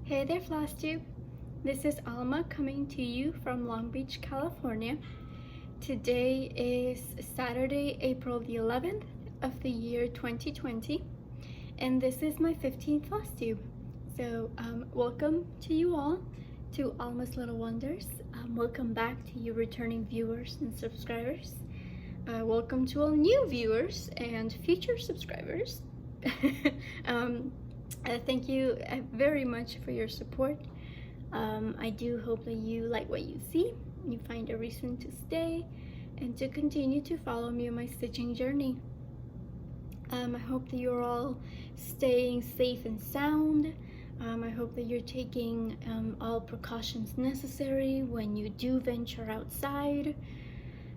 Hey there, FlossTube. This is Alma coming to you from Long Beach, California. Today is Saturday, April the 11th of the year 2020, and this is my 15th FlossTube. So welcome to you all to Alma's Little Wonders. Welcome back to you returning viewers and subscribers. Welcome to all new viewers and future subscribers. Thank you very much for your support. I do hope that you like what you see, you find a reason to stay and to continue to follow me on my stitching journey. I hope that you're all staying safe and sound. I hope that you're taking all precautions necessary when you do venture outside.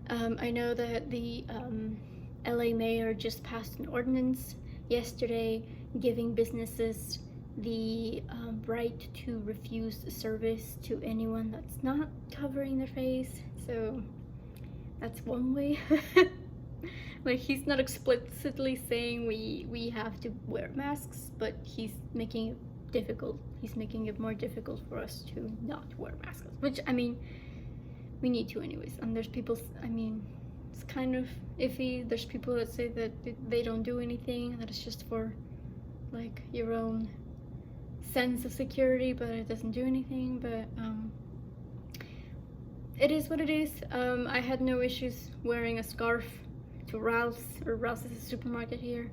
I know that the LA mayor just passed an ordinance yesterday giving businesses the right to refuse service to anyone that's not covering their face. So that's one way. Like, he's not explicitly saying we have to wear masks, but he's making it difficult. He's making it more difficult for us to not wear masks, which, I mean, we need to anyways. And there's people, I mean, it's kind of iffy. There's people that say that they don't do anything, that it's just for like your own sense of security, but it doesn't do anything. But it is what it is. I had no issues wearing a scarf to Ralph's, or Ralph's is a supermarket here,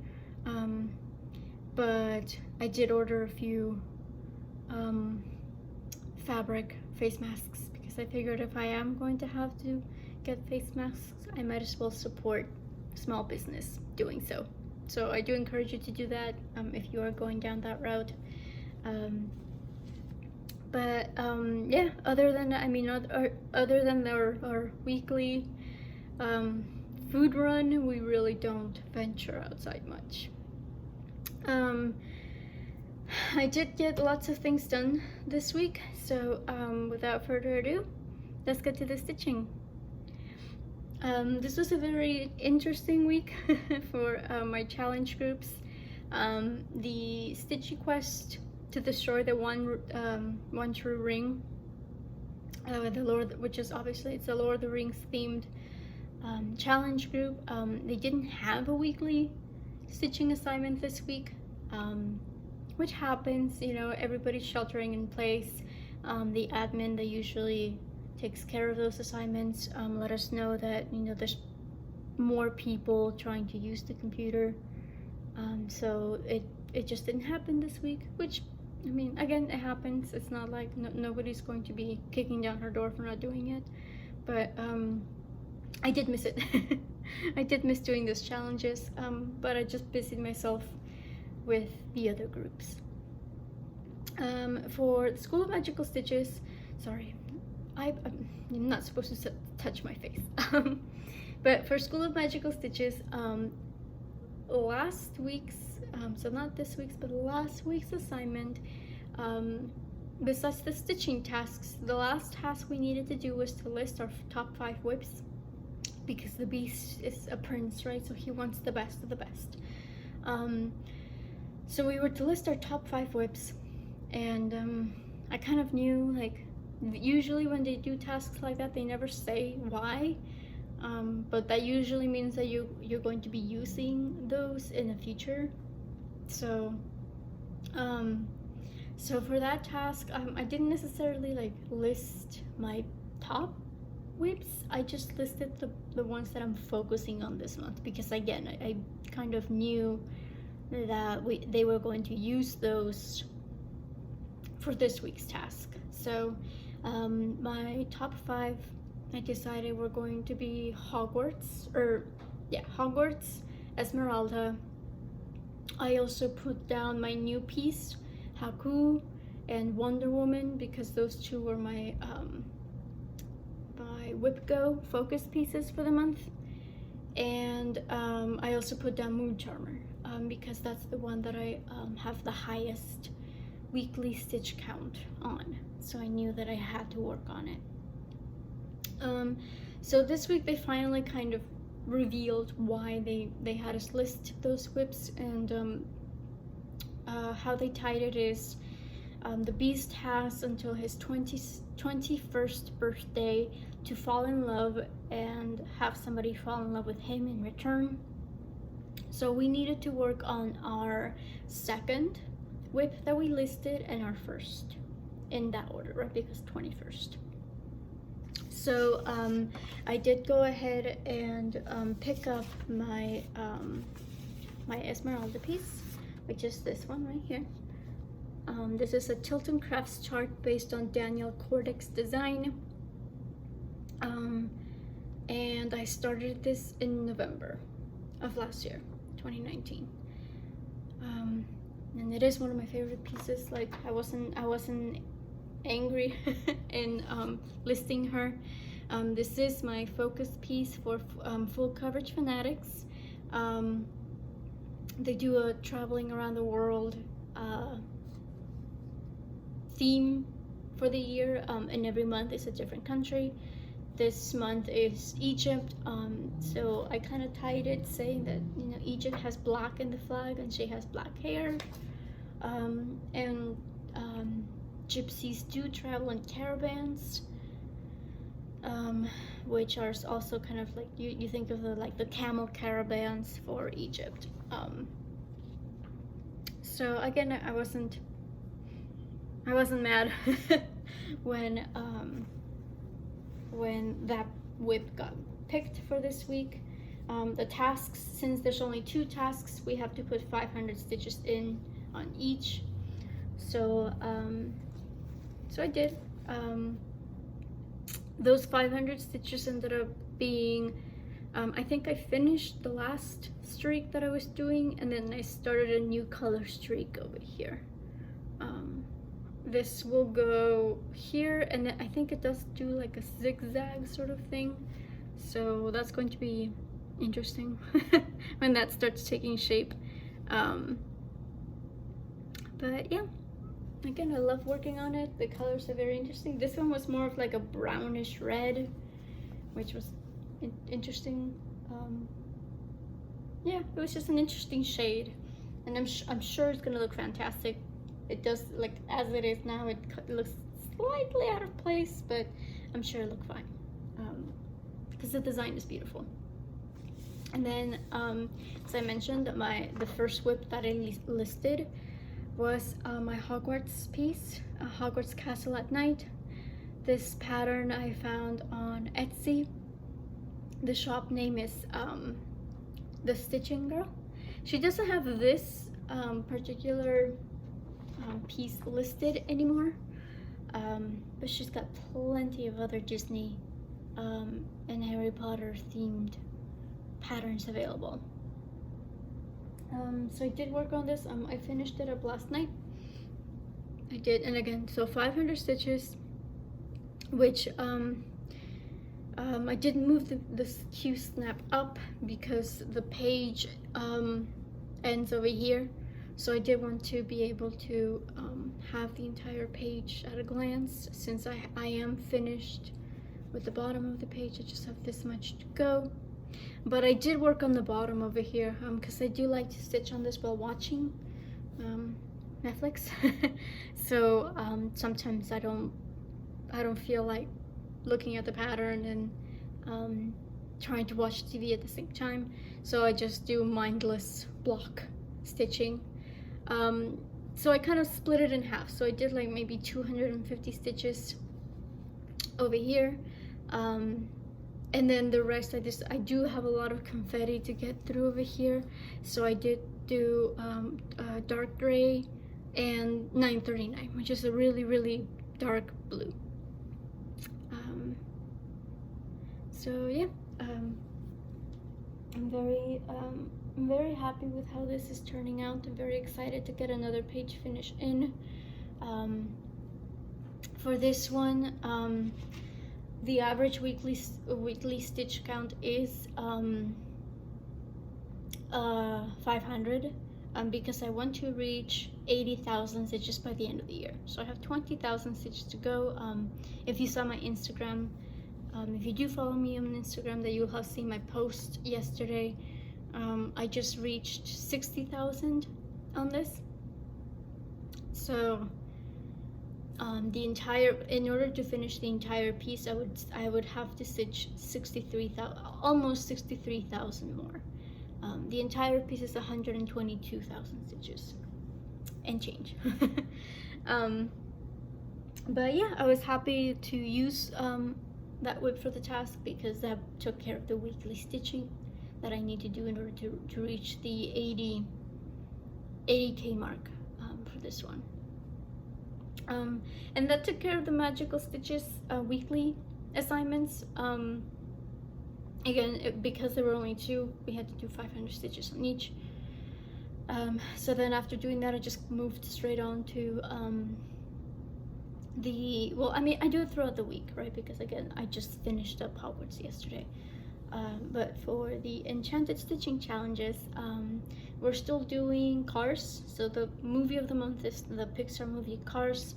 but I did order a few fabric face masks, because I figured if I am going to have to get face masks, I might as well support small business doing so. So I do encourage you to do that if you are going down that route. Yeah, other than, I mean, other than our weekly food run, we really don't venture outside much. I did get lots of things done this week, so without further ado, let's get to the stitching. This was a very interesting week for my challenge groups. The stitch request to destroy the one true ring, which is obviously, it's a Lord of the Rings themed challenge group. They didn't have a weekly stitching assignment this week, which happens, you know, everybody's sheltering in place. The admin that usually takes care of those assignments let us know that, you know, there's more people trying to use the computer, so it just didn't happen this week, which, I mean, again, it happens. It's not like nobody's going to be kicking down her door for not doing it, but I did miss it. I did miss doing those challenges, but I just busied myself with the other groups. For the School of Magical Stitches, sorry, I'm not supposed to touch my face. But for School of Magical Stitches, last week's, so not this week's, but last week's assignment, besides the stitching tasks, the last task we needed to do was to list our top 5 WIPs, because the beast is a prince, right? So he wants the best of the best. So we were to list our top 5 WIPs, and I kind of knew, like, usually when they do tasks like that, they never say why, but that usually means that you're going to be using those in the future. So so for that task, I didn't necessarily like list my top WIPs. I just listed the ones that I'm focusing on this month, because again, I kind of knew that they were going to use those for this week's task. So my top 5, I decided were going to be Hogwarts, Esmeralda. I also put down my new piece, Haku, and Wonder Woman, because those two were my my WIP Go focus pieces for the month. And I also put down Moon Charmer, because that's the one that I have the highest weekly stitch count on, so I knew that I had to work on it. So this week they finally kind of revealed why they had us list those WIPs, and how they tied it is The beast has until his 21st birthday to fall in love and have somebody fall in love with him in return. So we needed to work on our second WIP that we listed and our first, in that order, right? Because 21st. So I did go ahead and pick up my my Esmeralda piece, which is this one right here. This is a Tilton Crafts chart based on Daniel Cordick's design. And I started this in November of last year, 2019. And it is one of my favorite pieces. Like I wasn't angry in listing her. This is my focus piece for full coverage fanatics. They do a traveling around the world theme for the year, and every month is a different country. This month is Egypt, so I kind of tied it saying that, you know, Egypt has black in the flag and she has black hair, and gypsies do travel in caravans, which are also kind of like, you think of the camel caravans for Egypt. So again, I wasn't mad when that WIP got picked for this week. The tasks, since there's only 2 tasks, we have to put 500 stitches in on each. So I did. Those 500 stitches ended up being, I think I finished the last streak that I was doing, and then I started a new color streak over here. This will go here, and then I think it does do like a zigzag sort of thing, so that's going to be interesting when that starts taking shape. But yeah, again, I love working on it. The colors are very interesting. This one was more of like a brownish red, which was interesting. Yeah, it was just an interesting shade, and I'm sure it's gonna look fantastic. It does, like as it is now, it looks slightly out of place, but I'm sure it'll look fine, because the design is beautiful. And then, as I mentioned, the first WIP that I listed was my Hogwarts piece, Hogwarts Castle at Night. This pattern I found on Etsy. The shop name is The Stitching Girl. She doesn't have this particular piece listed anymore, but she's got plenty of other Disney and Harry Potter themed patterns available. So I did work on this. I finished it up last night. I did, and again, so 500 stitches, which I didn't move the Q snap up because the page ends over here. So I did want to be able to have the entire page at a glance. Since I am finished with the bottom of the page, I just have this much to go. But I did work on the bottom over here, because I do like to stitch on this while watching Netflix. So sometimes I don't feel like looking at the pattern and trying to watch TV at the same time. So I just do mindless block stitching. So I kind of split it in half. So I did like maybe 250 stitches over here, and then the rest I do have a lot of confetti to get through over here, so I did do dark gray and 939, which is a really dark blue. So yeah, I'm very happy with how this is turning out. I'm very excited to get another page finish in. For this one, the average weekly stitch count is 500, because I want to reach 80,000 stitches by the end of the year. So I have 20,000 stitches to go. If you saw my Instagram, if you do follow me on Instagram, that you'll have seen my post yesterday. I just reached 60,000 on this. So the entire, in order to finish the entire piece, I would have to stitch 63,000, almost 63,000 more. The entire piece is 122,000 stitches and change. But yeah, I was happy to use that WIP for the task, because that took care of the weekly stitching that I need to do in order to reach the 80K mark for this one. And that took care of the magical stitches weekly assignments. Again, because there were only 2, we had to do 500 stitches on each. So then after doing that, I just moved straight on to well, I mean, I do it throughout the week, right? Because again, I just finished up Hogwarts yesterday. But for the Enchanted stitching challenges, we're still doing Cars. So the movie of the month is the Pixar movie Cars.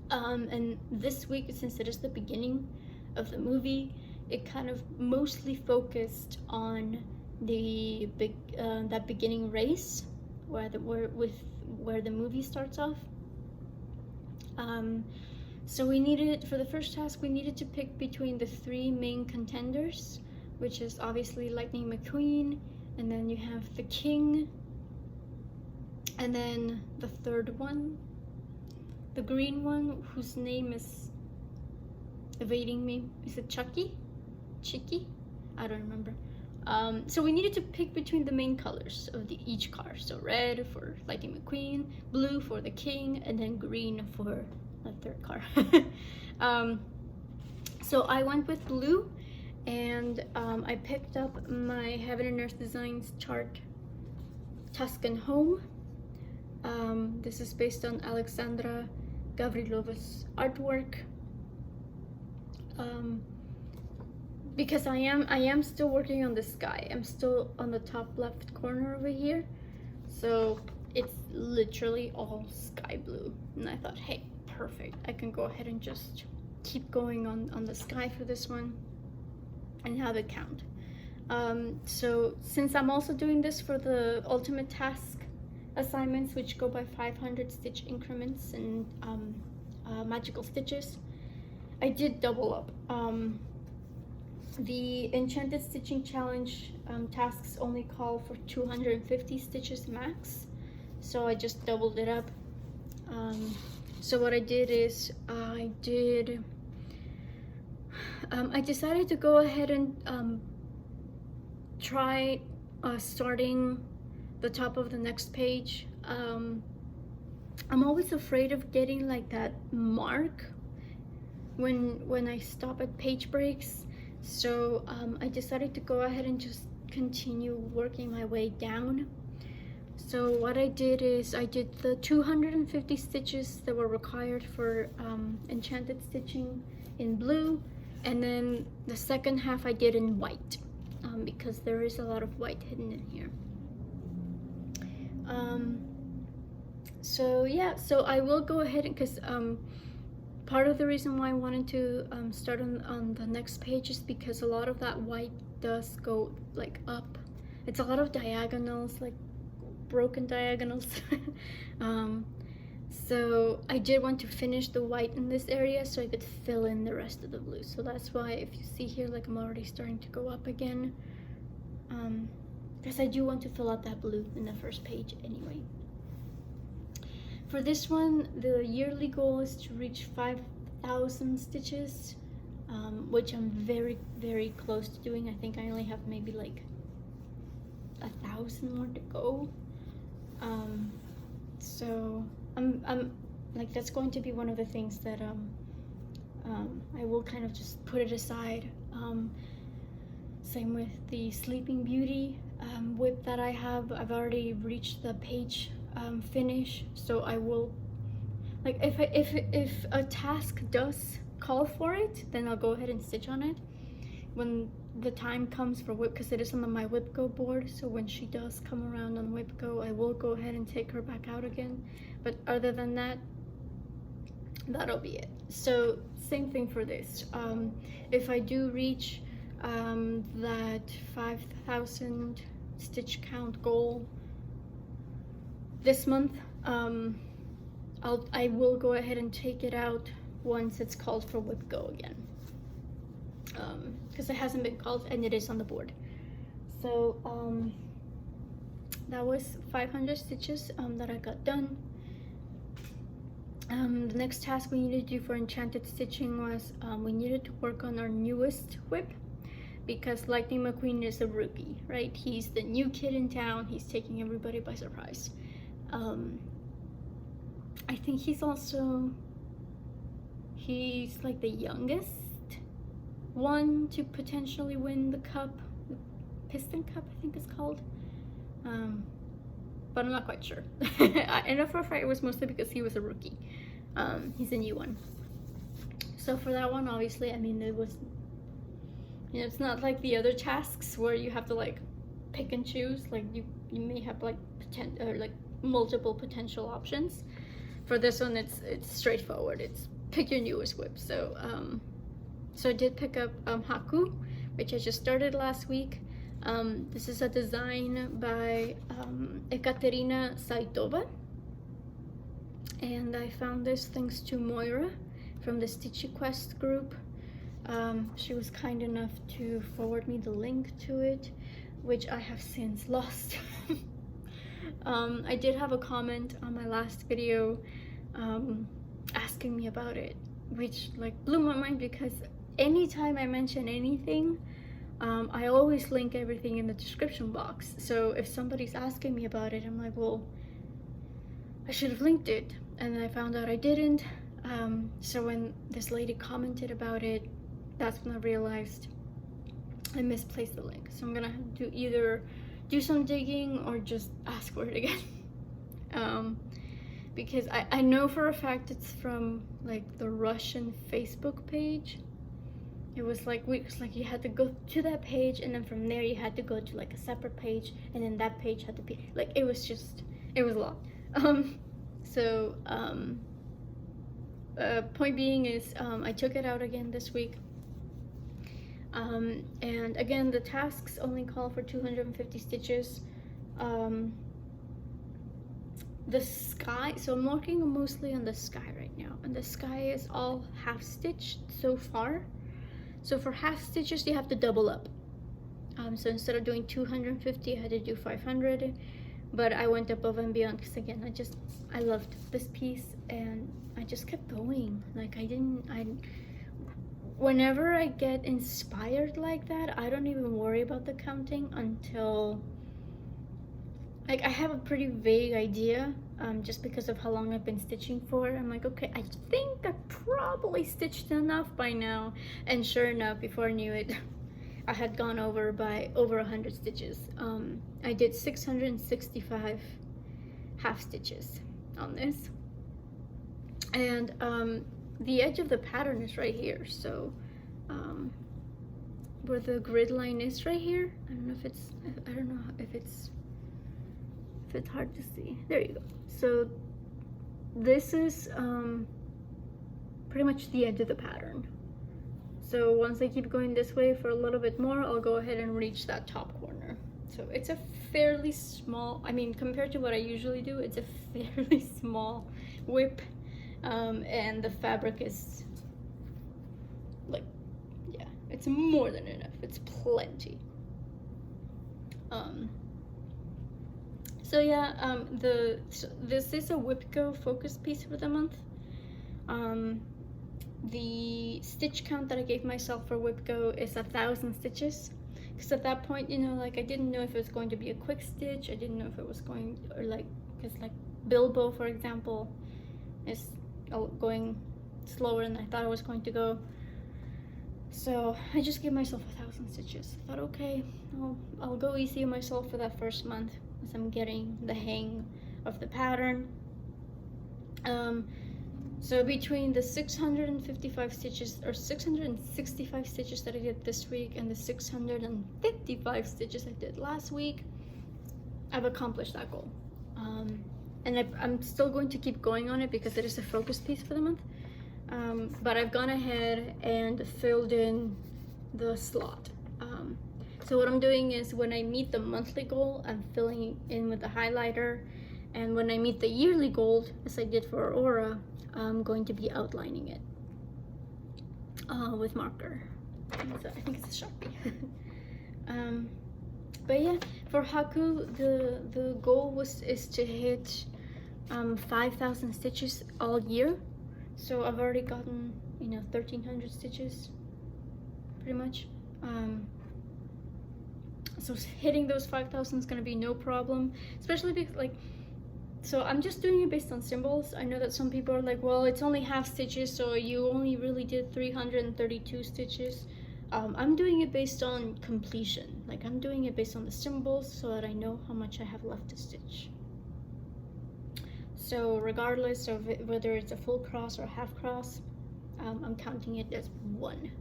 And this week, since it is the beginning of the movie, it kind of mostly focused on the that beginning race where the movie starts off. So we needed, for the first task, we needed to pick between the 3 main contenders, which is obviously Lightning McQueen, and then you have the King, and then the third one, the green one, whose name is evading me. Is it Chucky? Chicky? I don't remember. So we needed to pick between the main colors of each car. So red for Lightning McQueen, blue for the King, and then green for the third car. So I went with blue, and I picked up my Heaven and Earth Designs chart, Tuscon Home. This is based on Alexandra Gavrilova's artwork. Because I am still working on the sky. I'm still on the top left corner over here, so it's literally all sky blue. And I thought, hey, perfect, I can go ahead and just keep going on the sky for this one and have it count. So since I'm also doing this for the ultimate task assignments, which go by 500 stitch increments and magical stitches, I did double up. The Enchanted Stitching Challenge tasks only call for 250 stitches max, so I just doubled it up. So what I did is I decided to go ahead and try starting the top of the next page. I'm always afraid of getting like that mark when I stop at page breaks. So I decided to go ahead and just continue working my way down. So what I did is I did the 250 stitches that were required for Enchanted stitching in blue, and then the second half I did in white, because there is a lot of white hidden in here. So yeah, so I will go ahead and, because part of the reason why I wanted to start on the next page is because a lot of that white does go like up. It's a lot of diagonals, like broken diagonals. So I did want to finish the white in this area so I could fill in the rest of the blue. So that's why, if you see here, like I'm already starting to go up again, because I do want to fill out that blue in the first page anyway. For this one, the yearly goal is to reach 5,000 stitches, which I'm very, very close to doing. I think I only have maybe like 1,000 more to go. So I'm like, that's going to be one of the things that I will kind of just put it aside. Same with the Sleeping Beauty WIP that I have. I've already reached the page finish, so I will, like, if a task does call for it, then I'll go ahead and stitch on it when the time comes for WIP, because it is on my WIP Go board. So when she does come around on WIP Go, I will go ahead and take her back out again. But other than that, that'll be it. So same thing for this. If I do reach that 5,000 stitch count goal this month, I will go ahead and take it out once it's called for WIP go again, because it hasn't been called and it is on the board. So that was 500 stitches that I got done. The next task we needed to do for Enchanted stitching was we needed to work on our newest WIP, because Lightning McQueen is a rookie, right? He's the new kid in town. He's taking everybody by surprise. I think he's like the youngest one to potentially win the cup, the Piston Cup I think it's called, but I'm not quite sure. I know for a fact it was mostly because he was a rookie. He's a new one. So for that one, obviously, I mean, it was, you know, it's not like the other tasks where you have to like pick and choose. Like you may have like multiple potential options. For this one, it's straightforward. It's pick your newest WIP. So so I did pick up Haku, which I just started last week. This is a design by Ekaterina Saitova, and I found this thanks to Moira from the Stitchy Quest group. She was kind enough to forward me the link to it, which I have since lost. I did have a comment on my last video asking me about it, which like blew my mind, because anytime I mention anything, I always link everything in the description box. So if somebody's asking me about it, I'm like, well, I should have linked it, and then I found out I didn't. So when this lady commented about it, that's when I realized I misplaced the link. So I'm gonna have to either do some digging or just ask for it again. Because I know for a fact it's from like the Russian Facebook page. It was like you had to go to that page, and then from there you had to go to like a separate page, and then that page had to be like, it was a lot. Point being is I took it out again this week. And again, the tasks only call for 250 stitches. The sky, so I'm working mostly on the sky right now, and the sky is all half stitched so far. So for half stitches you have to double up. So instead of doing 250, I had to do 500, but I went above and beyond because again, I loved this piece and I just kept going. Like whenever I get inspired like that, I don't even worry about the counting until, like, I have a pretty vague idea, just because of how long I've been stitching for. I'm like, okay, I think I probably stitched enough by now, and sure enough, before I knew it, I had gone over by over 100 stitches. I did 665 half stitches on this, and the edge of the pattern is right here, so where the grid line is right here, I don't know if it's hard to see. There you go. So this is pretty much the edge of the pattern. So once I keep going this way for a little bit more, I'll go ahead and reach that top corner. So it's a fairly small, I mean, compared to what I usually do, it's a fairly small WIP. And the fabric is like, yeah, it's more than enough. It's plenty. So yeah, this is a WIP Go focus piece for the month. The stitch count that I gave myself for WIP Go is 1,000 stitches, because at that point, you know, like, I didn't know if it was going to be a quick stitch. I didn't know if it was going, or like, because like Bilbo, for example, is going slower than I thought it was going to go. So I just gave myself 1,000 stitches. I thought, okay, I'll go easy on myself for that first month as I'm getting the hang of the pattern. So between the 655 stitches or 665 stitches that I did this week and the 655 stitches I did last week, I've accomplished that goal. And I'm still going to keep going on it because it is a focus piece for the month. But I've gone ahead and filled in the slot. So what I'm doing is when I meet the monthly goal, I'm filling in with the highlighter And when I meet the yearly goal, as I did for Aurora, I'm going to be outlining it with marker. I think it's a Sharpie. But yeah, for Haku, the goal is to hit 5,000 stitches all year. So I've already gotten 1,300 stitches, pretty much. So hitting those 5,000 is gonna be no problem, especially because so I'm just doing it based on symbols. I know that some people are like, well, it's only half stitches, so you only really did 332 stitches. I'm doing it based on completion. I'm doing it based on the symbols so that I know how much I have left to stitch. So regardless of whether it's a full cross or a half cross, I'm counting it as one.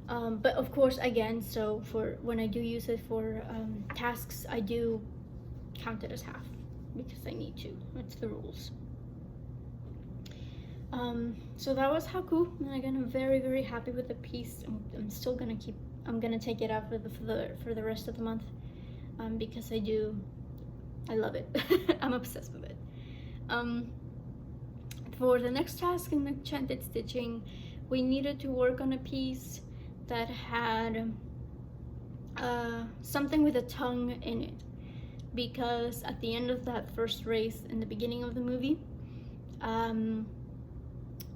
But of course, again, so for when I do use it for tasks, I do count it as half because I need to. It's the rules. So that was Haku, and again, I'm very, very happy with the piece. I'm still gonna I'm gonna take it out for the rest of the month, because I love it. I'm obsessed with it. For the next task in Enchanted stitching, we needed to work on a piece that had something with a tongue in it, because at the end of that first race in the beginning of the movie,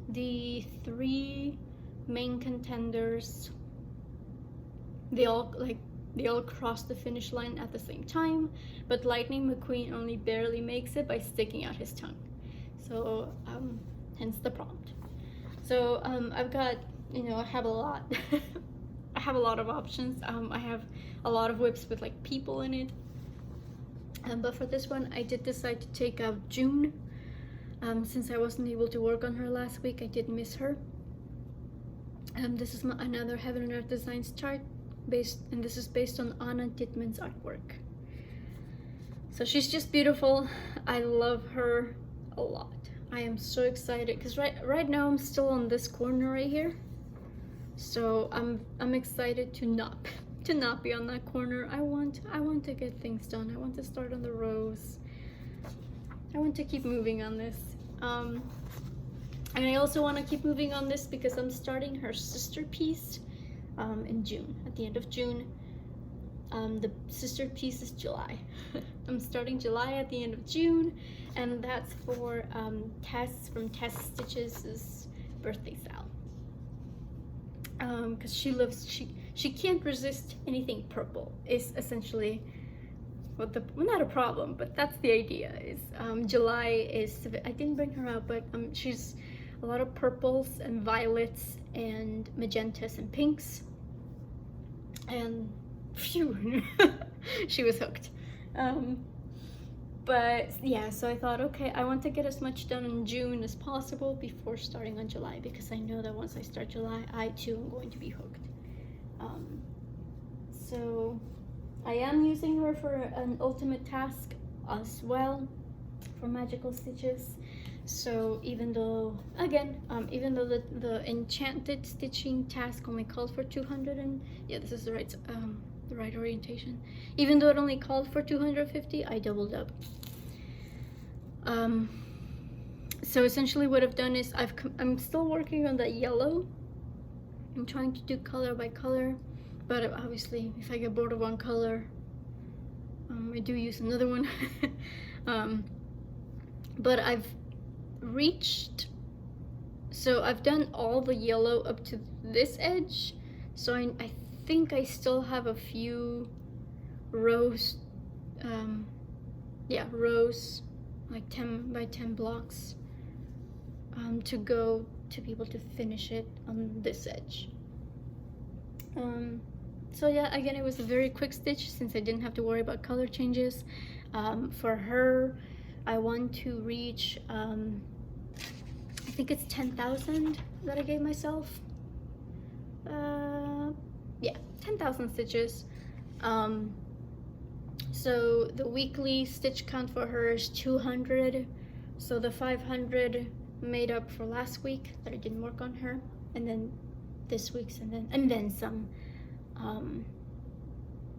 the 3 main contenders, they all cross the finish line at the same time, but Lightning McQueen only barely makes it by sticking out his tongue. So hence the prompt. So I've got, I have a lot. I have a lot of options. I have a lot of WIPs with people in it. But for this one, I did decide to take out June. Since I wasn't able to work on her last week, I did miss her. This is another Heaven and Earth Designs chart, and this is based on Anna Dittman's artwork. So she's just beautiful. I love her a lot. I am so excited because right now I'm still on this corner right here. So I'm excited to not be on that corner. I want to get things done. I want to start on the rows. I want to keep moving on this. And I also want to keep moving on this because I'm starting her sister piece in June, at the end of June. The sister piece is July. I'm starting July at the end of June, and that's for Tess from Tess Stitches' birthday sale. Because she can't resist anything purple. Is essentially well, not a problem, but that's the idea. Is July is, I didn't bring her out, but she's a lot of purples and violets and magentas and pinks, and phew, she was hooked. But yeah, so I thought, okay, I want to get as much done in June as possible before starting on July, because I know that once I start July, I too am going to be hooked. So I am using her for an ultimate task as well, for magical stitches. So even though, again, even though the Enchanted stitching task only called for 200, and yeah, this is the right orientation. Even though it only called for 250, I doubled up. So essentially what I've done is I'm still working on that yellow. I'm trying to do color by color, but obviously if I get bored of one color, I do use another one. But I've reached, so I've done all the yellow up to this edge, so I think I still have a few rows, rows, like 10 by 10 blocks to go to be able to finish it on this edge. So yeah, again, it was a very quick stitch since I didn't have to worry about color changes. For her, I want to reach, I think it's 10,000 that I gave myself. Yeah, 10,000 stitches. So the weekly stitch count for her is 200. So the 500 made up for last week that I didn't work on her, and then this week's, and then some.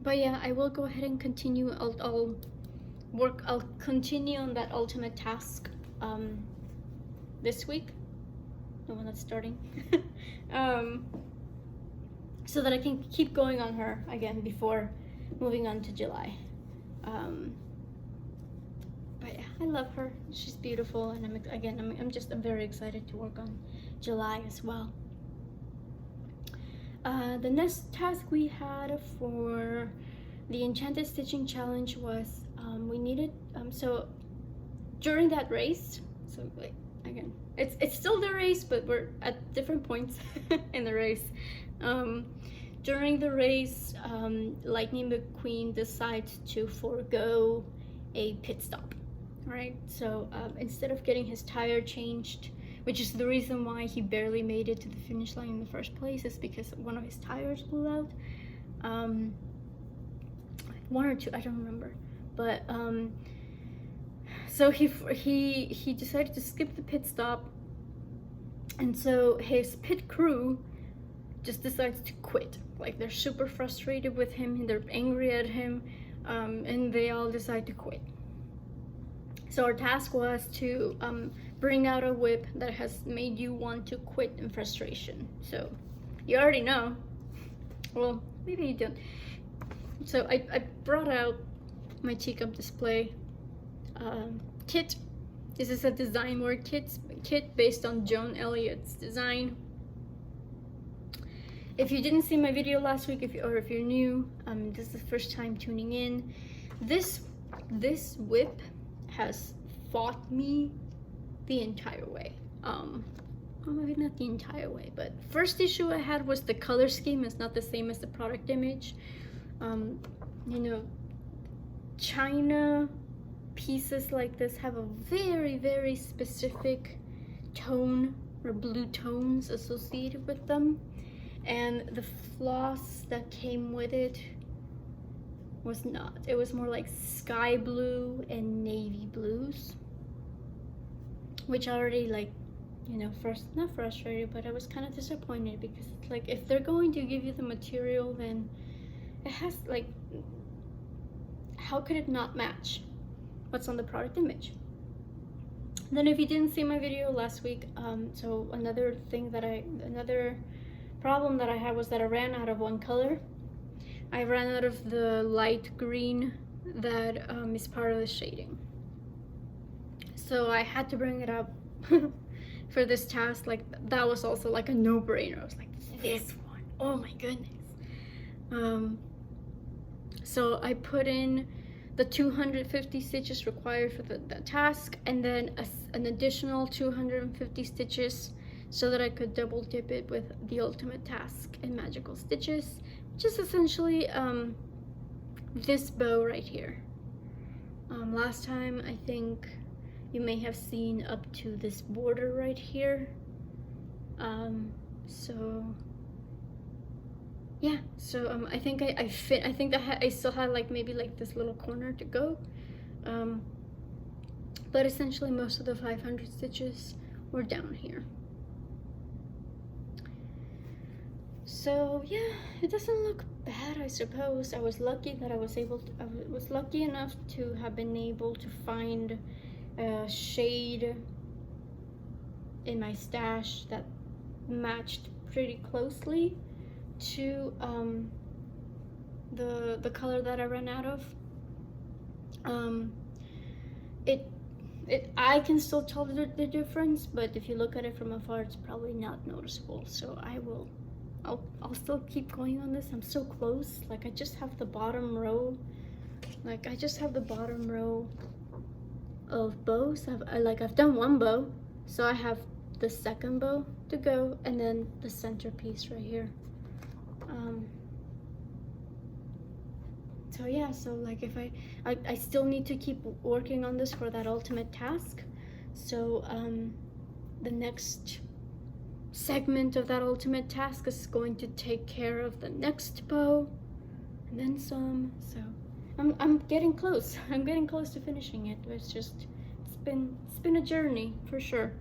But yeah, I will go ahead and continue. I'll I'll continue on that ultimate task this week, the one that's starting, so that I can keep going on her again before moving on to July. But yeah, I love her. She's beautiful, and I'm very excited to work on July as well. The next task we had for the Enchanted Stitching Challenge was we needed so during that race, so like again it's still the race, but we're at different points in the race. During the race, Lightning McQueen decides to forego a pit stop. Right, so instead of getting his tire changed, which is the reason why he barely made it to the finish line in the first place, is because one of his tires blew out. One or two, I don't remember, but so he decided to skip the pit stop, and so his pit crew just decides to quit. Like, they're super frustrated with him, they're angry at him, and they all decide to quit. So our task was to bring out a WIP that has made you want to quit in frustration. So you already know. Well, maybe you don't. So I brought out my teacup display kit. This is a design work kit based on Joan Elliott's design. If you didn't see my video last week, if you're new, this is the first time tuning in. This WIP has fought me the entire way. Well, maybe not the entire way, but first issue I had was the color scheme is not the same as the product image. You know, China pieces like this have a very, very specific tone or blue tones associated with them, and the floss that came with it was not. It was more like sky blue and navy blues, which already, like, you know, not frustrated, but I was kind of disappointed, because it's like, if they're going to give you the material, then it has, like, how could it not match what's on the product image? Then if you didn't see my video last week, so another problem that I had was that I ran out of one color. I ran out of the light green that is part of the shading. So I had to bring it up for this task. Like, that was also like a no-brainer. I was like, this one, oh my goodness. So I put in the 250 stitches required for the task, and then an additional 250 stitches so that I could double dip it with the ultimate task in magical stitches, which is essentially this bow right here. Last time, I think you may have seen up to this border right here. So yeah, so I think I think that I still had like maybe like this little corner to go, but essentially most of the 500 stitches were down here. So yeah, it doesn't look bad, I suppose. I was lucky that I was lucky enough to have been able to find a shade in my stash that matched pretty closely to the color that I ran out of. I can still tell the difference, but if you look at it from afar, it's probably not noticeable. So I'll still keep going on this. I'm so close. Like, I just have the bottom row. Like, I just have the bottom row of bows. I've done one bow, so I have the second bow to go, and then the centerpiece right here. So yeah, so like, if I still need to keep working on this for that ultimate task. So the next segment of that ultimate task is going to take care of the next bow and then some. So I'm getting close. I'm getting close to finishing it. It's been a journey for sure.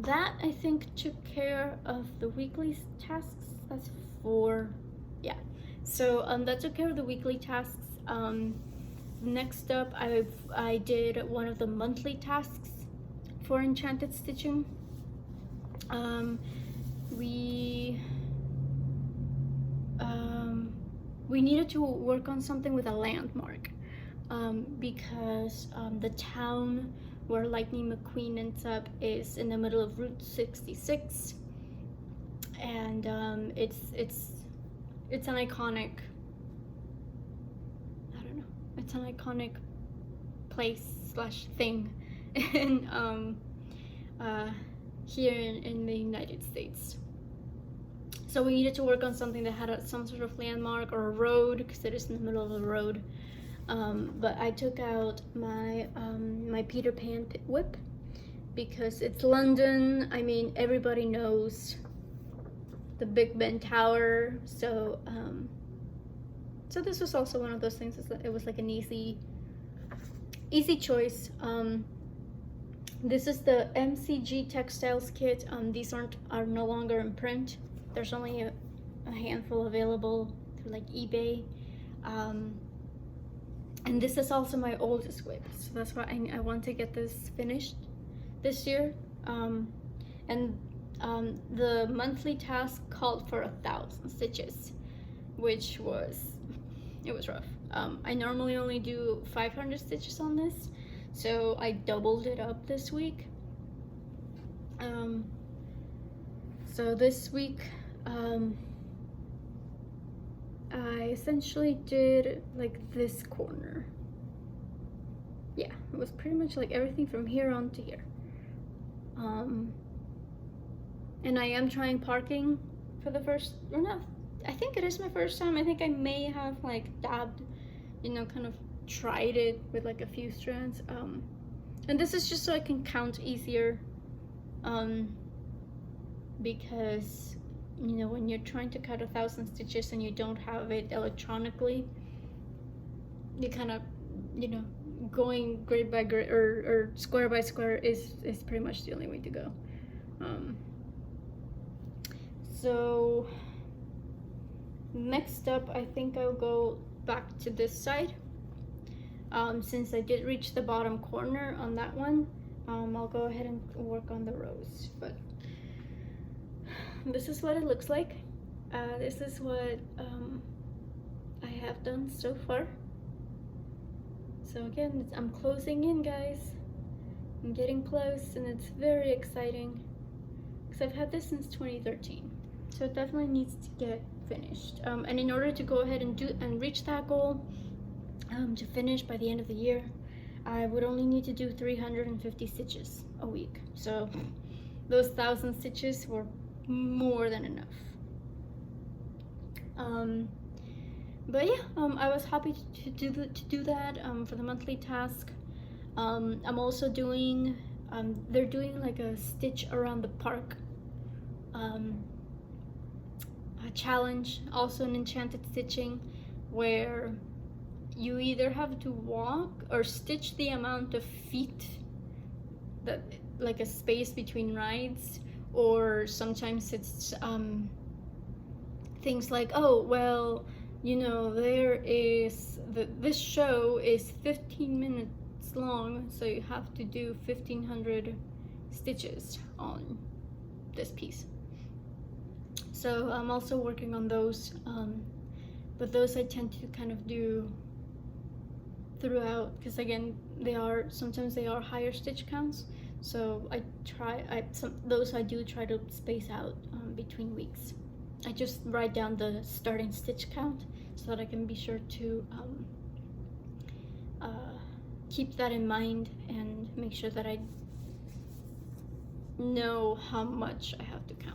That, I think, took care of the weekly tasks. That's 4. Yeah, So that took care of the weekly tasks. Next up, I did one of the monthly tasks for Enchanted stitching. We needed to work on something with a landmark, because the town where Lightning McQueen ends up is in the middle of Route 66, and it's an iconic, I don't know, it's an iconic place slash thing in here in the United States. So we needed to work on something that had some sort of landmark or a road, because it is in the middle of a road. But I took out my my Peter Pan WIP because it's London. I mean, everybody knows the Big Ben Tower. So so this was also one of those things. It was like an easy choice. This is the MCG Textiles kit. These are no longer in print. There's only a handful available through like eBay. And this is also my oldest WIP, so that's why I want to get this finished this year. And the monthly task called for 1,000 stitches, which was rough. I normally only do 500 stitches on this, so I doubled it up this week. So this week I essentially did like this corner. Yeah, it was pretty much like everything from here on to here. And I am trying parking for the first, or not, I think it is my first time. I think I may have like dabbed, you know, kind of tried it with like a few strands. And this is just so I can count easier, because you know, when you're trying to cut 1,000 stitches and you don't have it electronically, you kind of, you know, going grid by grid or square by square is pretty much the only way to go. So next up, I think I'll go back to this side. Since I did reach the bottom corner on that one, I'll go ahead and work on the rows. But this is what it looks like. This is what I have done so far. So again, I'm closing in, guys. I'm getting close, and it's very exciting because I've had this since 2013. So it definitely needs to get finished. And in order to go ahead and reach that goal, to finish by the end of the year, I would only need to do 350 stitches a week. So those 1,000 stitches were more than enough. But yeah, I was happy to do that for the monthly task. I'm also doing they're doing like a stitch around the park a challenge, also an Enchanted stitching, where you either have to walk or stitch the amount of feet, that like a space between rides, or sometimes it's things like, oh well, you know, there is this show is 15 minutes long, so you have to do 1,500 stitches on this piece. So I'm also working on those, but those I tend to kind of do throughout, because again, sometimes they are higher stitch counts, so those I do try to space out between weeks. I just write down the starting stitch count so that I can be sure to keep that in mind and make sure that I know how much I have to count.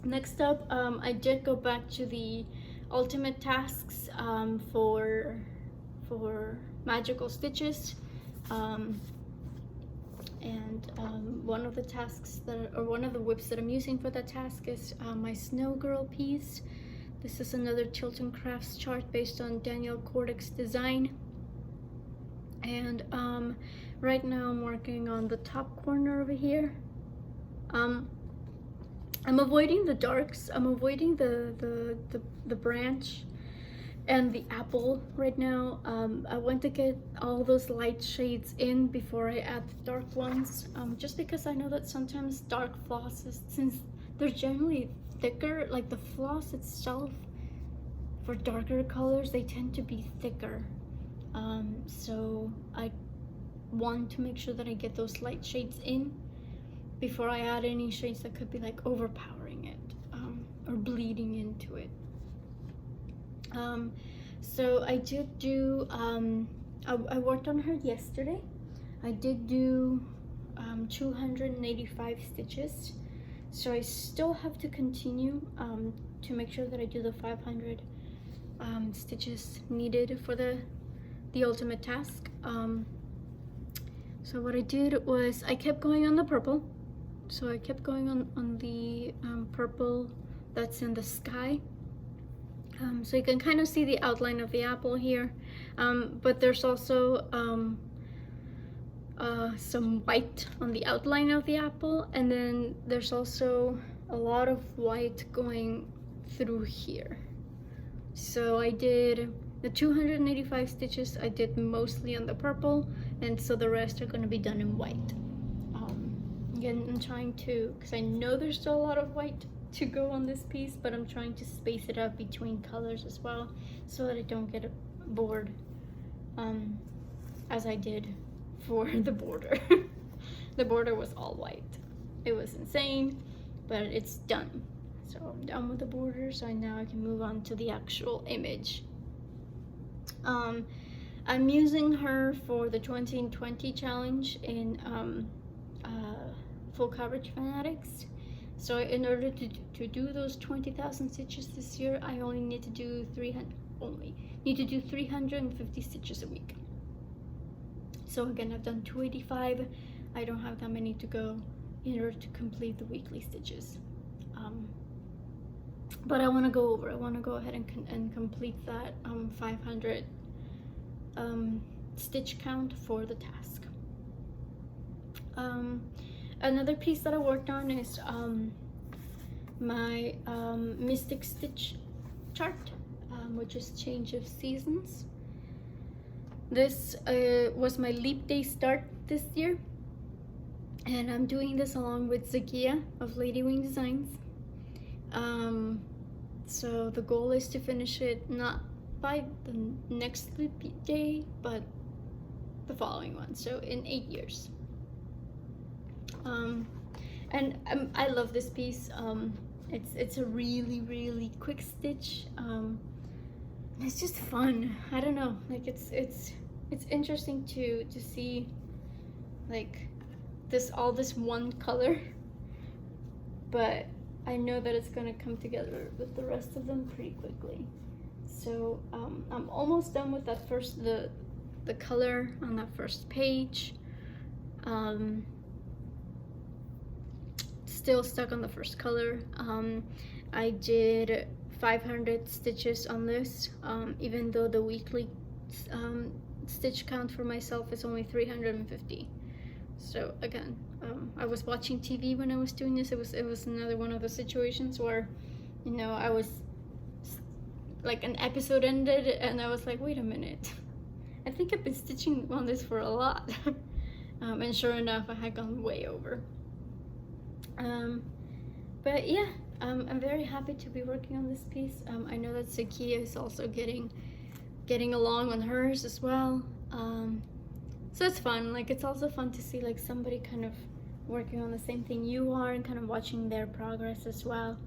Next up, I did go back to the ultimate tasks for magical stitches, and one of the tasks one of the WIPs that I'm using for that task is my Snow Girl piece. This is another Chilton Crafts chart based on Daniel Kordick's design, and right now I'm working on the top corner over here. I'm avoiding the darks. I'm avoiding the branch and the apple right now. I want to get all those light shades in before I add the dark ones, just because I know that sometimes dark flosses, since they're generally thicker, like the floss itself for darker colors, they tend to be thicker. So I want to make sure that I get those light shades in before I add any shades that could be like overpowering it, or bleeding into it. So I did do, I worked on her yesterday. I did do 285 stitches. So I still have to continue to make sure that I do the 500 stitches needed for the ultimate task. So what I did was I kept going on the purple. So I kept going on the purple that's in the sky. So you can kind of see the outline of the apple here, but there's also some white on the outline of the apple, and then there's also a lot of white going through here. So I did the 285 stitches, I did mostly on the purple, and so the rest are going to be done in white. Again, I'm trying to, because I know there's still a lot of white to go on this piece, but I'm trying to space it out between colors as well, so that I don't get bored, as I did for the border. The border was all white. It was insane, but it's done. So I'm done with the border, so now I can move on to the actual image. I'm using her for the 2020 challenge in Full Coverage Fanatics. So in order to do those 20,000 stitches this year, I only need to do 350 stitches a week. So again, I've done 285. I don't have that many to go in order to complete the weekly stitches. But I want to go over. I want to go ahead and complete that 500 stitch count for the task. Another piece that I worked on is my Mystic Stitch chart, which is Change of Seasons. This was my leap day start this year, and I'm doing this along with Zakia of Lady Wing Designs. So the goal is to finish it not by the next leap day, but the following one, so in 8 years. And I love this piece. It's a really quick stitch. It's just fun. I don't know, like it's interesting to see like all this one color, but I know that it's gonna come together with the rest of them pretty quickly. So I'm almost done with that the color on that first page. Still stuck on the first color. I did 500 stitches on this, even though the weekly stitch count for myself is only 350. So again, I was watching TV when I was doing this. It was another one of the situations where, you know, I was like, an episode ended and I was like, wait a minute, I think I've been stitching on this for a lot. And sure enough, I had gone way over. But yeah, I'm very happy to be working on this piece. I know that Zakia is also getting along on hers as well. So it's fun. Like, it's also fun to see like somebody kind of working on the same thing you are and kind of watching their progress as well.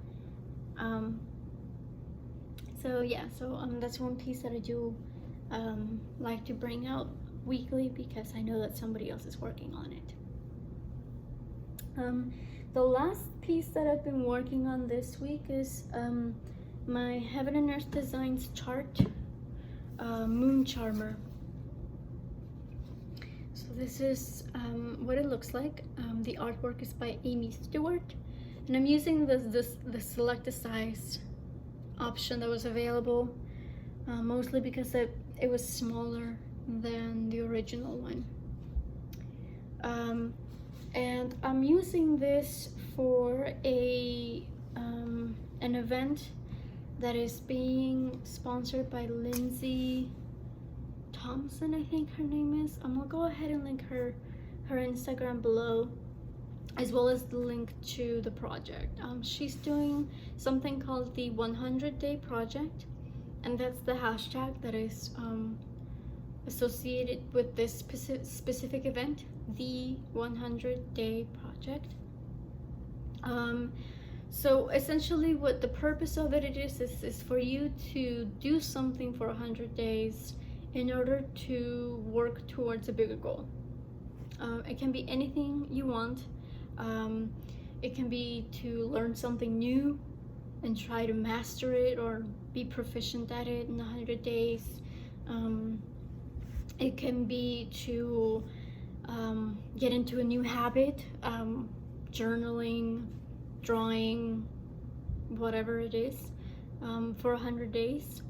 So yeah, that's one piece that I do like to bring out weekly, because I know that somebody else is working on it. The last piece that I've been working on this week is my Heaven and Earth Designs chart, Moon Charmer. So this is what it looks like. The artwork is by Amy Stewart, and I'm using the select a size option that was available, mostly because it was smaller than the original one. And I'm using this for an event that is being sponsored by Lindsay Thompson, I think her name is. I'm gonna go ahead and link her Instagram below, as well as the link to the project. She's doing something called the 100-day project, and that's the hashtag that is associated with this specific event, the 100-day project. So essentially what the purpose of it is for you to do something for 100 days in order to work towards a bigger goal. It can be anything you want. It can be to learn something new and try to master it or be proficient at it in 100 days. It can be to get into a new habit, journaling, drawing, whatever it is, for 100 days.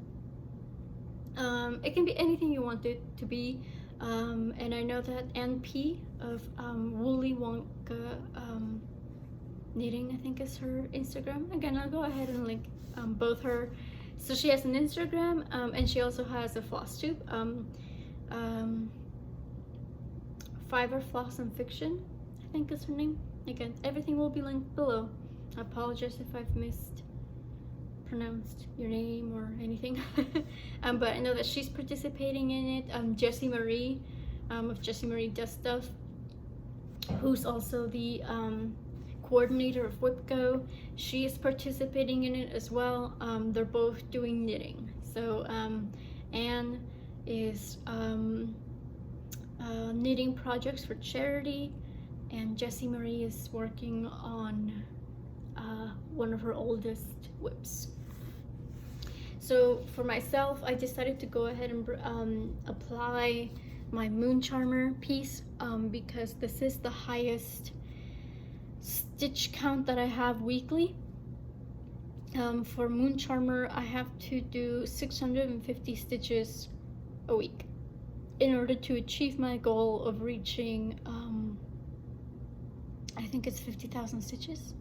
It can be anything you want it to be. And I know that NP of Woolly Wonka Knitting, I think is her Instagram. Again, I'll go ahead and link both her. So she has an Instagram, and she also has a FlossTube. Fiber Floss and Fiction, I think is her name. Again, everything will be linked below. I apologize if I've mispronounced your name or anything. But I know that she's participating in it. Jessie Marie of Jessie Marie Does Stuff, who's also the coordinator of WIP Go, she is participating in it as well. They're both doing knitting. So Anne is knitting projects for charity, and Jessie Marie is working on one of her oldest WIPs. So for myself, I decided to go ahead and apply my Moon Charmer piece because this is the highest stitch count that I have weekly. For Moon Charmer, I have to do 650 stitches a week in order to achieve my goal of reaching I think it's 50,000 stitches.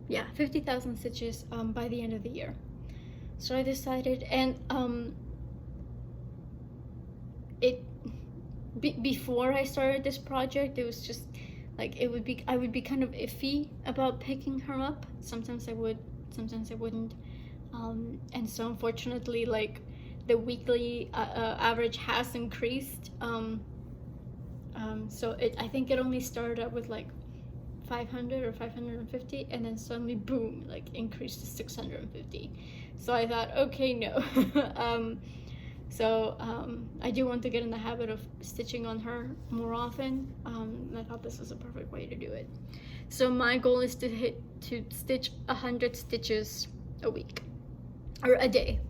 Yeah, 50,000 stitches by the end of the year. So I decided, and before I started this project, it was just like I would be kind of iffy about picking her up. Sometimes I would, sometimes I wouldn't. And so unfortunately, like, the weekly average has increased. So I think it only started out with like 500 or 550, and then suddenly boom, like increased to 650. So I thought, okay, no. I do want to get in the habit of stitching on her more often. And I thought this was a perfect way to do it. So my goal is to stitch 100 stitches a week, or a day,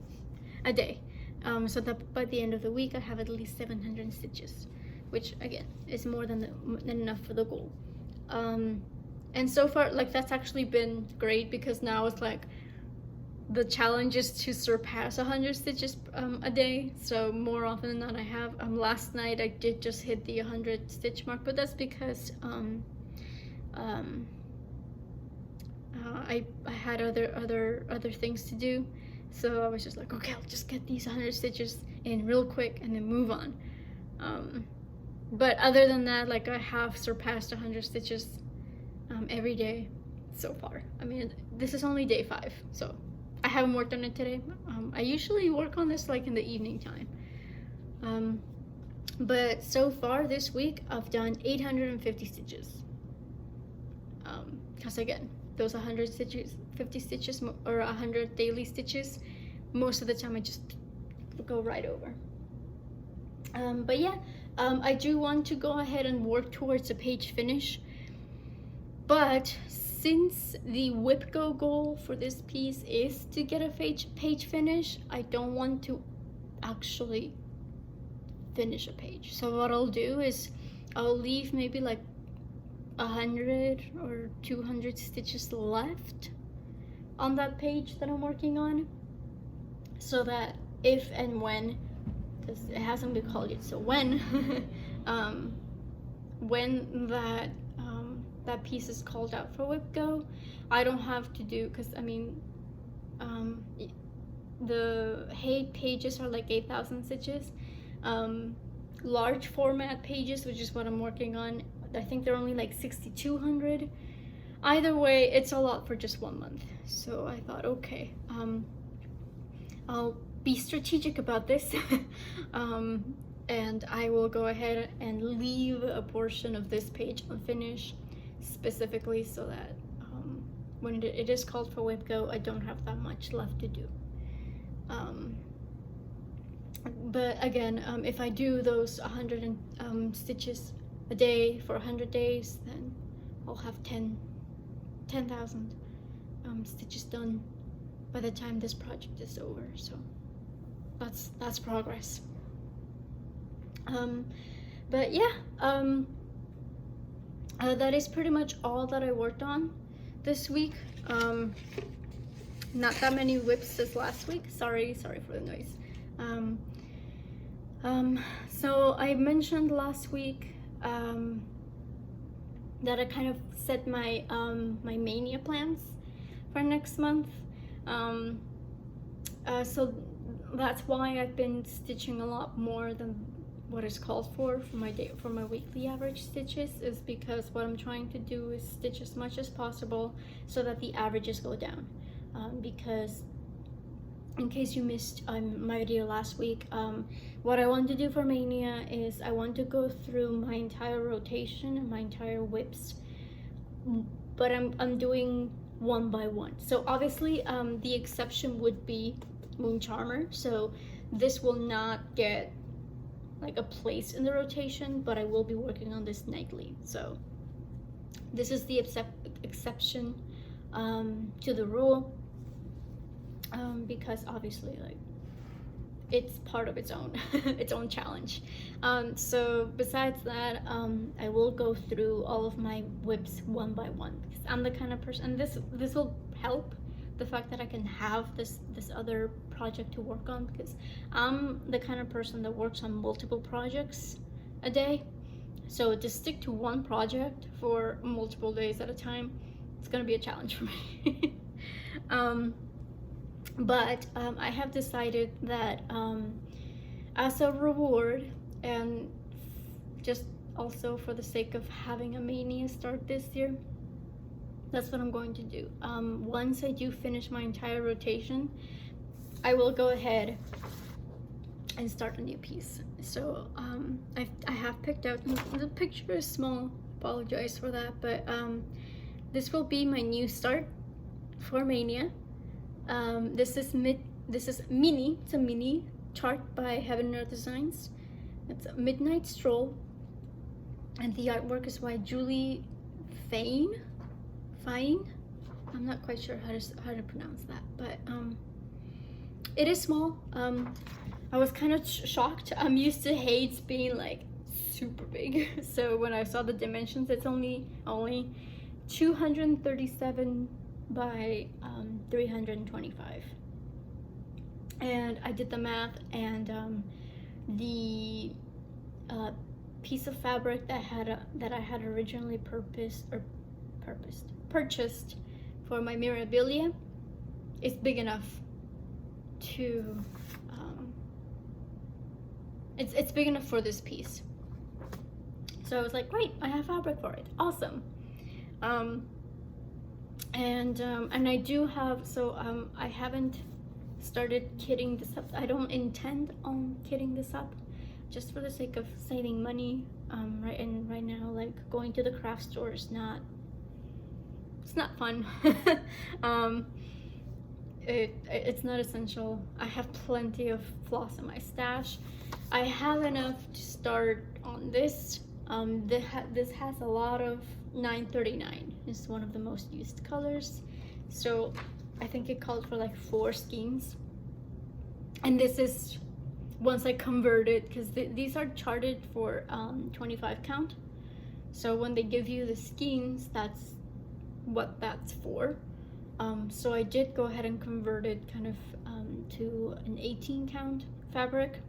so that by the end of the week I have at least 700 stitches, which again is more than enough for the goal. And so far, like, that's actually been great, because now it's like the challenge is to surpass 100 stitches a day. So more often than not, I have. Last night I did just hit the 100 stitch mark, but that's because I had other things to do. So I was just like, okay, I'll just get these 100 stitches in real quick and then move on. But other than that, like, I have surpassed 100 stitches every day so far. I mean, this is only day 5, so I haven't worked on it today. I usually work on this like in the evening time. But so far this week, I've done 850 stitches. Because again, those 100 stitches, 50 stitches, or 100 daily stitches, most of the time I just go right over. But yeah, I do want to go ahead and work towards a page finish. But since the WIP Go goal for this piece is to get a page finish, I don't want to actually finish a page. So what I'll do is I'll leave maybe like 100 or 200 stitches left on that page that I'm working on, so that if and when, because it hasn't been called yet, so when when that piece is called out for WIP go, I don't have to do, because I mean, the Hay pages are like 8,000 stitches. Large format pages, which is what I'm working on, I think they're only like 6,200. Either way, it's a lot for just 1 month. So I thought, okay, I'll be strategic about this. And I will go ahead and leave a portion of this page unfinished, specifically so that when it is called for WIP go, I don't have that much left to do. But again, if I do those 100 stitches a day for 100 days, then I'll have 10,000 stitches done by the time this project is over. So that's progress. But yeah, that is pretty much all that I worked on this week. Not that many WIPs as last week. Sorry for the noise. So I mentioned last week that I kind of set my my mania plans for next month. So that's why I've been stitching a lot more than what is called for my weekly average stitches, is because what I'm trying to do is stitch as much as possible so that the averages go down. Because in case you missed my video last week, what I want to do for Mania is I want to go through my entire rotation and my entire WIPs, but I'm doing one by one. So obviously the exception would be Moon Charmer, so this will not get like a place in the rotation, but I will be working on this nightly. So this is the exception to the rule, because obviously like it's part of its own its own challenge. So besides that, I will go through all of my WIPs one by one, because I'm the kind of person, and this will help the fact that I can have this other project to work on, because I'm the kind of person that works on multiple projects a day. So to stick to one project for multiple days at a time, it's gonna be a challenge for me. But I have decided that as a reward, and just also for the sake of having a mania start this year, that's what I'm going to do. Once I do finish my entire rotation, I will go ahead and start a new piece. So I have picked out, the picture is small, apologize for that, but this will be my new start for Mania. This is mini, it's a mini chart by Heaven and Earth Designs. It's a Midnight Stroll, and the artwork is by Julie Fine. I'm not quite sure how to pronounce that, but it is small. I was kind of shocked. I'm used to Hades being like super big. So when I saw the dimensions, it's only 237 by 325. And I did the math, and the piece of fabric that I had originally purchased for my memorabilia is big enough to it's big enough for this piece. So I was like, great, I have fabric for it, awesome. And I do have, so I haven't started kitting this up. I don't intend on kitting this up, just for the sake of saving money. Right now, like, going to the craft store is not, it's not fun. It's not essential. I have plenty of floss in my stash. I have enough to start on this. This has a lot of 939. It's one of the most used colors, so I think it called for like 4 skeins. And this is once I convert it, because these are charted for 25 count. So when they give you the skeins, that's what that's for. So I did go ahead and convert it kind of to an 18 count fabric.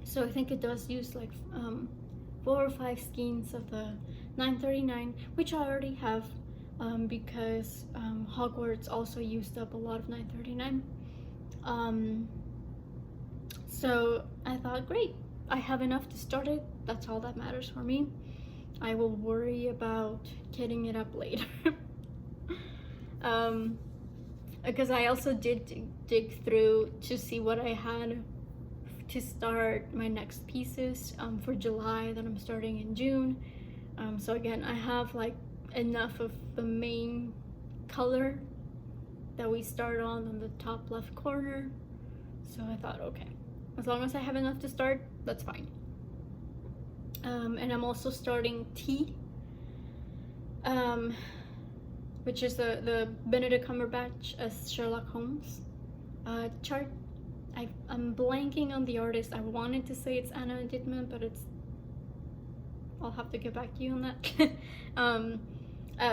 So I think it does use like 4 or 5 skeins of the 939, which I already have, because Hogwarts also used up a lot of 939. So I thought, great, I have enough to start it. That's all that matters for me. I will worry about getting it up later. Because I also did dig through to see what I had to start my next pieces for July that I'm starting in June. So again, I have like enough of the main color that we start on the top left corner. So I thought, okay, as long as I have enough to start, that's fine. And I'm also starting T, which is the Benedict Cumberbatch as Sherlock Holmes chart. I'm blanking on the artist. I wanted to say it's Anna Dittman, but I'll have to get back to you on that.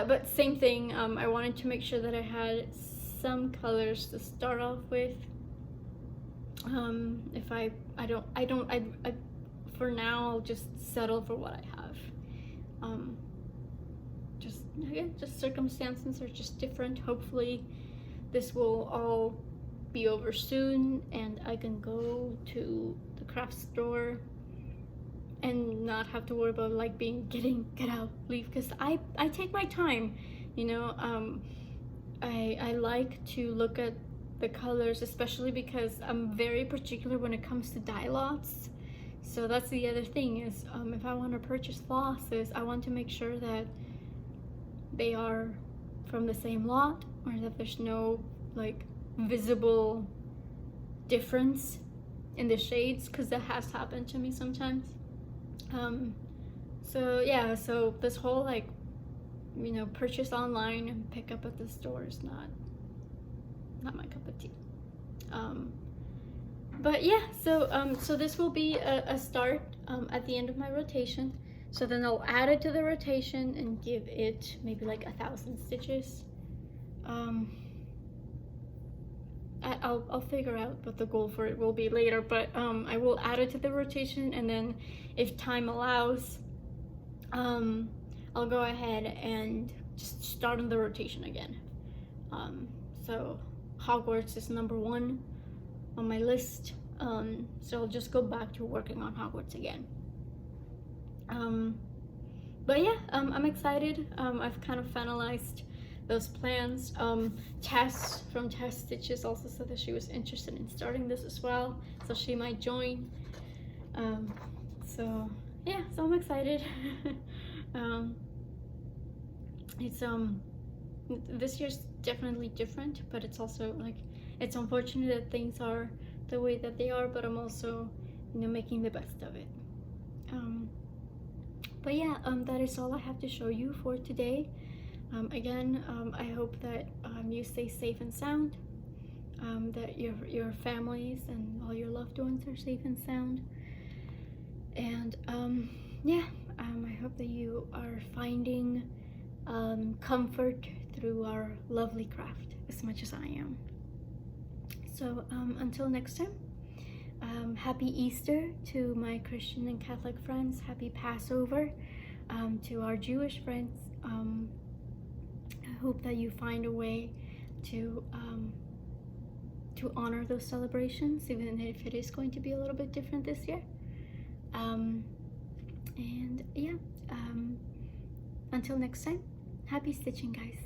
But same thing. I wanted to make sure that I had some colors to start off with. If I for now I'll just settle for what I have. Just circumstances are just different. Hopefully this will all be over soon and I can go to the craft store and not have to worry about like get out, leave, because I take my time, you know. I like to look at the colors, especially because I'm very particular when it comes to dye lots. So that's the other thing is, if I want to purchase flosses, I want to make sure that they are from the same lot, or that there's no like visible difference in the shades, because that has happened to me sometimes. So yeah, so this whole like, you know, purchase online and pick up at the store is not my cup of tea. But yeah, so this will be a start at the end of my rotation. So then I'll add it to the rotation and give it maybe like 1,000 stitches. I'll figure out what the goal for it will be later, but I will add it to the rotation, and then if time allows, I'll go ahead and just start on the rotation again. So Hogwarts is number 1 on my list, so I'll just go back to working on Hogwarts again. But yeah, I'm excited. I've kind of finalized those plans. Tess from Tess Stitches also said that she was interested in starting this as well, so she might join. So yeah, so I'm excited. It's this year's definitely different, but it's also like, it's unfortunate that things are the way that they are, but I'm also, you know, making the best of it. But yeah, that is all I have to show you for today. Again, I hope that you stay safe and sound, that your families and all your loved ones are safe and sound, and yeah, I hope that you are finding comfort through our lovely craft as much as I am. So until next time, happy Easter to my Christian and Catholic friends, happy Passover to our Jewish friends. I hope that you find a way to honor those celebrations, even if it is going to be a little bit different this year. And yeah, until next time, happy stitching, guys.